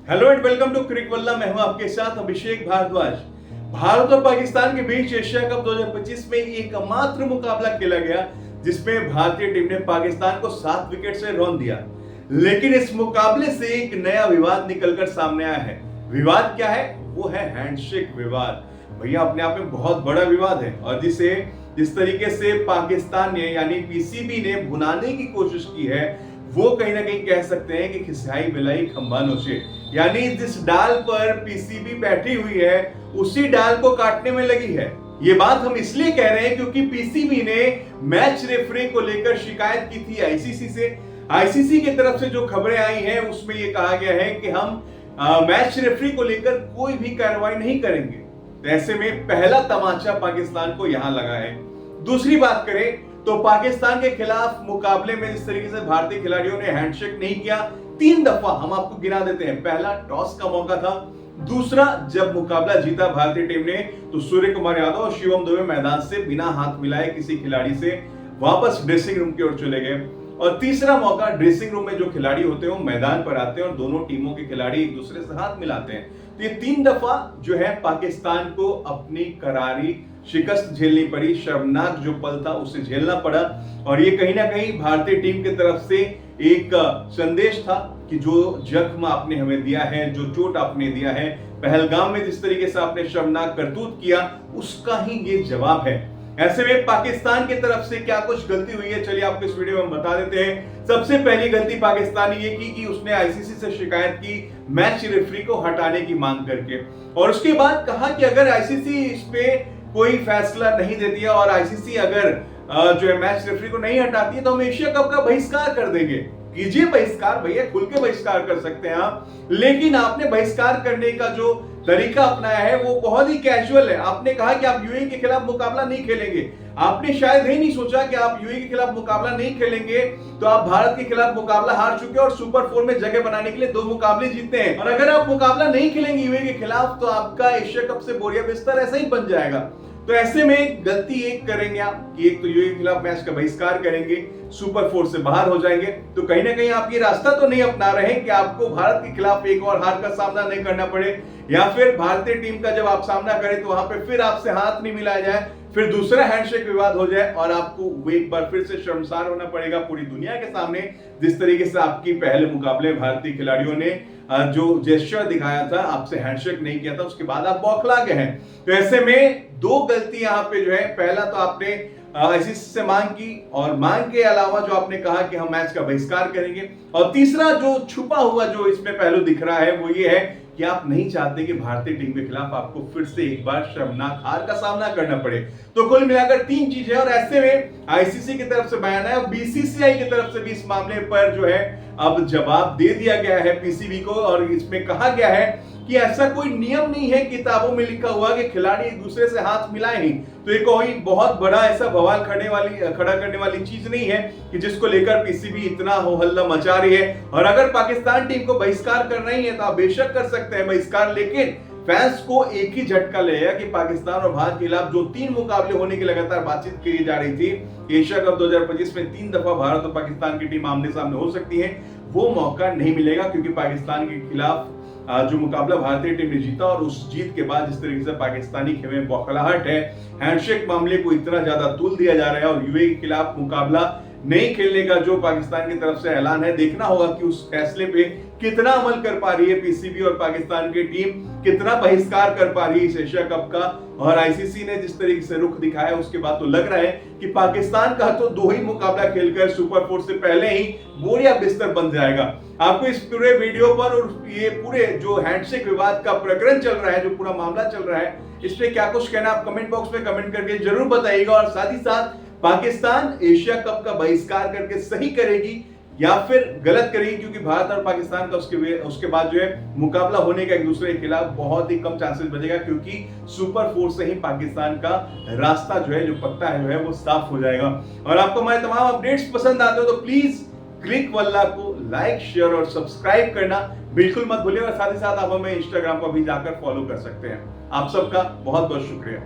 Hello and welcome to क्रिक वल्ला। मैं हूं आपके साथ अभिषेक भारद्वाज। भारत और पाकिस्तान के बीच एशिया कप 2025 में एकमात्र मुकाबला खेला गया जिसमें भारतीय टीम ने पाकिस्तान को 7 विकेट से रौंद दिया। लेकिन इस मुकाबले से एक नया विवाद निकलकर सामने आया है। विवाद क्या है? वो है हैंडशेक विवाद। भैया अपने आप में बहुत बड़ा विवाद है और जिस तरीके से पाकिस्तान ने यानी पीसीबी ने भुनाने की कोशिश की है वो कहीं ना कहीं कह सकते हैं कि खिसियाई मिलाई खंबा नोचे। यानी जिस डाल पर पीसीबी बैठी हुई है उसी डाल को काटने में लगी है। ये बात हम इसलिए कह रहे हैं क्योंकि पीसीबी ने मैच रेफरी को लेकर शिकायत की थी आईसीसी से। आईसीसी की तरफ से जो खबरें आई हैं उसमें यह कहा गया है कि हम मैच रेफरी को लेकर कोई भी कार्रवाई नहीं करेंगे। तो ऐसे में पहला तमाचा पाकिस्तान को यहां लगा है। दूसरी बात करें तो पाकिस्तान के खिलाफ मुकाबले में जिस तरीके से भारतीय खिलाड़ियों ने हैंडशेक नहीं किया, 3 दफा हम आपको गिना देते हैं। पहला टॉस का मौका था, दूसरा जब मुकाबला जीता भारतीय टीम ने तो सूर्य कुमार यादव और शिवम दुबे मैदान से बिना हाथ मिलाए किसी खिलाड़ी से वापस ड्रेसिंग रूम की ओर चले गए, और तीसरा मौका ड्रेसिंग रूम में जो खिलाड़ी होते हैं वो मैदान पर आते हैं और दोनों टीमों के खिलाड़ी एक दूसरे से हाथ मिलाते हैं। तो ये 3 दफा जो है पाकिस्तान को अपनी करारी शिकस्त झेलनी पड़ी। शर्मनाक जो पल था उसे झेलना पड़ा और ये कहीं ना कहीं भारतीय टीम की तरफ से एक संदेश था कि जो जख्म आपने हमें दिया है, जो चोट आपने दिया है पहलगाम में, जिस तरीके से आपने शर्मनाक करतूत किया उसका ही ये जवाब है। ऐसे में पाकिस्तान की तरफ से क्या कुछ गलती हुई है चलिए आपको इस वीडियो में बता देते हैं। सबसे पहली गलती पाकिस्तान ने ये की कि उसने आईसीसी से शिकायत की मैच रेफरी को हटाने की मांग करके, और उसके बाद कहा कि अगर आईसीसी इस पे कोई फैसला नहीं देती है और आईसीसी अगर जो है मैच रेफरी को नहीं हटाती है तो हम एशिया कप का बहिष्कार कर देंगे। कीजिए बहिष्कार भैया, खुल के बहिष्कार कर सकते हैं आप, लेकिन आपने बहिष्कार करने का जो तरीका अपनाया है वो बहुत ही कैजुअल है। आपने कहा कि आप यूएई के खिलाफ मुकाबला नहीं खेलेंगे। आपने शायद ही नहीं सोचा कि आप यूएई के खिलाफ मुकाबला नहीं खेलेंगे तो आप भारत के खिलाफ मुकाबला हार चुके और सुपर 4 में जगह बनाने के लिए 2 मुकाबले जीते हैं, और अगर आप मुकाबला नहीं खेलेंगे यूएई के खिलाफ तो आपका एशिया कप से बोरिया बिस्तर ऐसा ही बन जाएगा। तो ऐसे में गलती एक करेंगे आप कि एक तो यूएई के खिलाफ मैच का बहिष्कार करेंगे, सुपर 4 से बाहर हो जाएंगे, तो कहीं ना कहीं आप ये रास्ता तो नहीं अपना रहे कि आपको भारत के खिलाफ एक और हार का सामना नहीं करना पड़े, या फिर भारतीय टीम का जब आप सामना करें तो वहां पे फिर आपसे हाथ नहीं मिलाया जाए, फिर दूसरा हैंडशेक विवाद हो जाए और आपको एक बार फिर से शर्मसार होना पड़ेगा पूरी दुनिया के सामने। जिस तरीके से आपकी पहले मुकाबले भारतीय खिलाड़ियों ने जो जेस्चर दिखाया था, आपसे हैंडशेक नहीं किया था, उसके बाद आप बौखला गए हैं। तो ऐसे में 2 गलती यहाँ पे जो है, पहला तो आपने आईसीसी से मांग की और मांग के अलावा जो आपने कहा कि हम मैच का बहिष्कार करेंगे, और तीसरा जो छुपा हुआ जो इसमें पहलू दिख रहा है वो ये है कि आप नहीं चाहते कि भारतीय टीम के खिलाफ आपको फिर से एक बार शर्मनाक हार का सामना करना पड़े। तो कुल मिलाकर 3 चीजें, और ऐसे में आईसीसी की तरफ से बयान है और बीसीसीआई की तरफ से भी इस मामले पर जो है अब जवाब दे दिया गया है पीसीबी को, और इसमें कहा गया है कि ऐसा कोई नियम नहीं है किताबों में लिखा हुआ कि खिलाड़ी एक दूसरे से हाथ मिलाए ही, तो ये कोई बहुत बड़ा ऐसा बवाल खड़ा करने वाली चीज नहीं है कि जिसको लेकर पीसीबी इतना हो हल्ला मचा रही है। और अगर पाकिस्तान टीम को बहिष्कार करना ही है तो आप बेशक कर सकते हैं बहिष्कार, लेकिन फैंस को एक ही झटका लगेगा कि पाकिस्तान और भारत के खिलाफ जो 3 मुकाबले होने की लगातार बातचीत की जा रही थी, एशिया कप 2025 में 3 दफा भारत और पाकिस्तान की टीम आमने सामने हो सकती है, वो मौका नहीं मिलेगा क्योंकि पाकिस्तान के खिलाफ जो मुकाबला भारतीय टीम ने जीता और उस जीत के बाद जिस तरीके से पाकिस्तानी खेमे में बौखलाहट है, हैंडशेक मामले को इतना ज्यादा तूल दिया जा रहा है और यूएई के खिलाफ मुकाबला नहीं खेलने का जो पाकिस्तान की तरफ से ऐलान है, देखना होगा कि उस फैसले पे कितना अमल कर पा रही है पीसीबी और पाकिस्तान की टीम कितना बहिष्कार कर पा रही है इस एशिया कप का। और आईसीसी ने जिस तरीके से रुख दिखाया उसके बाद तो लग रहा है कि पाकिस्तान का तो 2 ही मुकाबला खेलकर सुपर 4 से पहले ही बोरिया बिस्तर बन जाएगा। आपको इस पूरे वीडियो पर और ये पूरे जो हैंडशेक विवाद का प्रकरण चल रहा है, जो पूरा मामला चल रहा है, इस पे क्या कुछ कहना आप कमेंट बॉक्स में कमेंट करके जरूर बताइएगा। और साथ ही साथ पाकिस्तान एशिया कप का बहिष्कार करके सही करेगी या फिर गलत करेगी, क्योंकि भारत और पाकिस्तान का उसके बाद जो है मुकाबला होने का एक दूसरे के खिलाफ बहुत ही कम चांसेस बचेगा, क्योंकि सुपर 4 से ही पाकिस्तान का रास्ता जो है, जो पत्ता है, जो है वो साफ हो जाएगा। और आपको हमारे तमाम अपडेट्स पसंद आते हो तो प्लीज क्लिक वल्ला को लाइक, शेयर और सब्सक्राइब करना बिल्कुल मत भूलिए, और साथ ही साथ आप हमें इंस्टाग्राम पर भी जाकर फॉलो कर सकते हैं। आप सबका बहुत बहुत शुक्रिया।